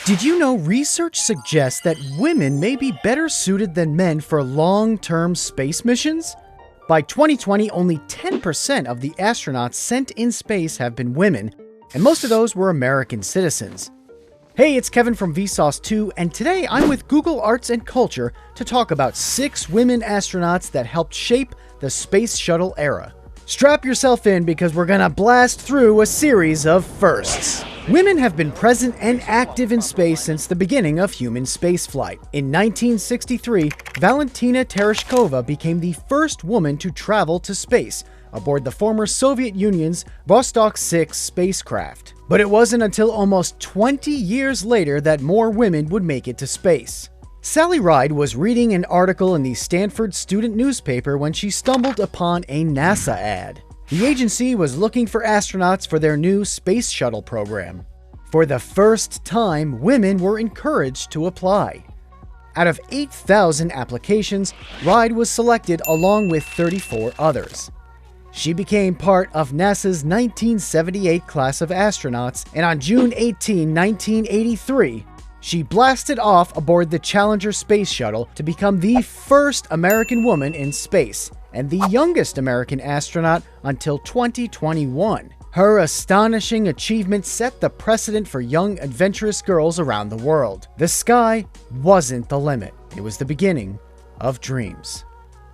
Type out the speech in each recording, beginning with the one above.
Did you know research suggests that women may be better suited than men for long-term space missions? By 2020, only 10% of the astronauts sent in space have been women, and most of those were American citizens. Hey, it's Kevin from Vsauce 2, and today I'm with Google Arts and Culture to talk about 6 women astronauts that helped shape the space shuttle era. Strap yourself in because we're gonna blast through a series of firsts. Women have been present and active in space since the beginning of human spaceflight. In 1963, Valentina Tereshkova became the first woman to travel to space aboard the former Soviet Union's Vostok 6 spacecraft. But it wasn't until almost 20 years later that more women would make it to space. Sally Ride was reading an article in the Stanford student newspaper when she stumbled upon a NASA ad. The agency was looking for astronauts for their new space shuttle program. For the first time, women were encouraged to apply. Out of 8,000 applications, Ride was selected along with 34 others. She became part of NASA's 1978 class of astronauts, and on June 18, 1983, she blasted off aboard the Challenger space shuttle to become the first American woman in space and the youngest American astronaut until 2021. Her astonishing achievement set the precedent for young, adventurous girls around the world. The sky wasn't the limit. It was the beginning of dreams.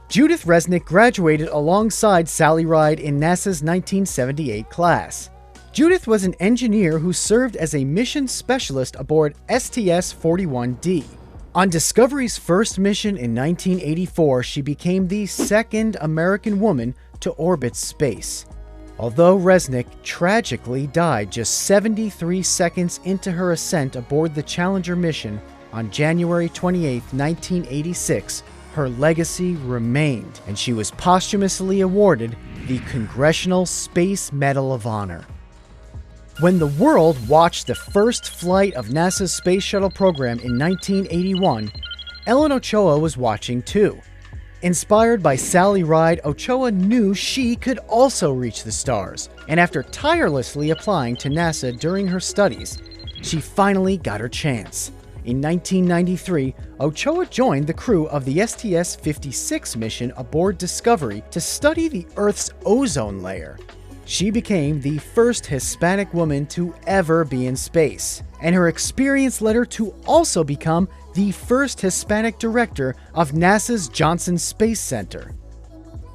Judith Resnick graduated alongside Sally Ride in NASA's 1978 class. Judith was an engineer who served as a mission specialist aboard STS-41D. On Discovery's first mission in 1984, she became the second American woman to orbit space. Although Resnick tragically died just 73 seconds into her ascent aboard the Challenger mission on January 28, 1986, her legacy remained, and she was posthumously awarded the Congressional Space Medal of Honor. When the world watched the first flight of NASA's Space Shuttle program in 1981, Ellen Ochoa was watching too. Inspired by Sally Ride, Ochoa knew she could also reach the stars, and after tirelessly applying to NASA during her studies, she finally got her chance. In 1993, Ochoa joined the crew of the STS-56 mission aboard Discovery to study the Earth's ozone layer. She became the first Hispanic woman to ever be in space, and her experience led her to also become the first Hispanic director of NASA's Johnson Space Center.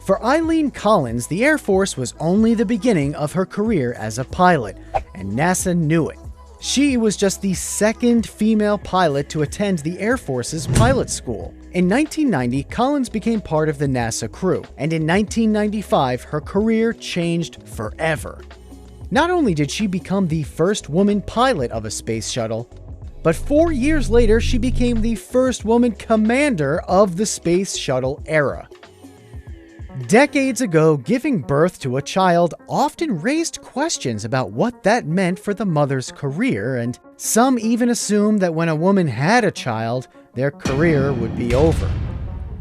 For Eileen Collins, the Air Force was only the beginning of her career as a pilot, and NASA knew it. She was just the second female pilot to attend the Air Force's pilot school. In 1990, Collins became part of the NASA crew, and in 1995, her career changed forever. Not only did she become the first woman pilot of a space shuttle, but 4 years later, she became the first woman commander of the space shuttle era. Decades ago, giving birth to a child often raised questions about what that meant for the mother's career, and some even assumed that when a woman had a child, their career would be over.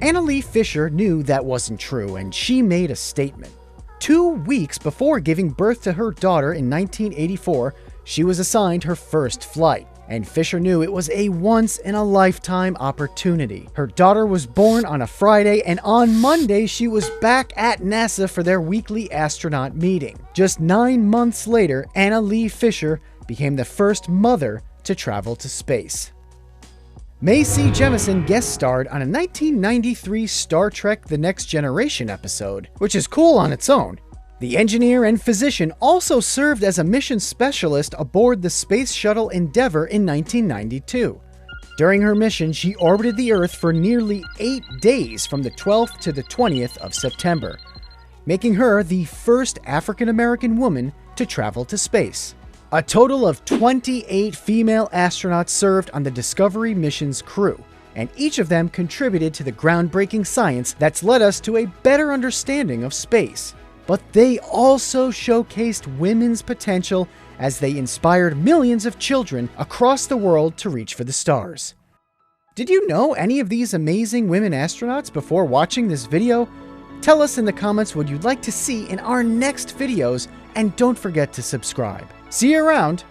Annalee Fisher knew that wasn't true, and she made a statement. 2 weeks before giving birth to her daughter in 1984, she was assigned her first flight, and Fisher knew it was a once-in-a-lifetime opportunity. Her daughter was born on a Friday, and on Monday she was back at NASA for their weekly astronaut meeting. Just 9 months later, Annalee Fisher became the first mother to travel to space. Macy Jemison guest starred on a 1993 Star Trek The Next Generation episode, which is cool on its own. The engineer and physician also served as a mission specialist aboard the Space Shuttle Endeavour in 1992. During her mission, she orbited the Earth for nearly 8 days from the 12th to the 20th of September, making her the first African-American woman to travel to space. A total of 28 female astronauts served on the Discovery mission's crew, and each of them contributed to the groundbreaking science that's led us to a better understanding of space. But they also showcased women's potential as they inspired millions of children across the world to reach for the stars. Did you know any of these amazing women astronauts before watching this video? Tell us in the comments what you'd like to see in our next videos, and don't forget to subscribe. See you around!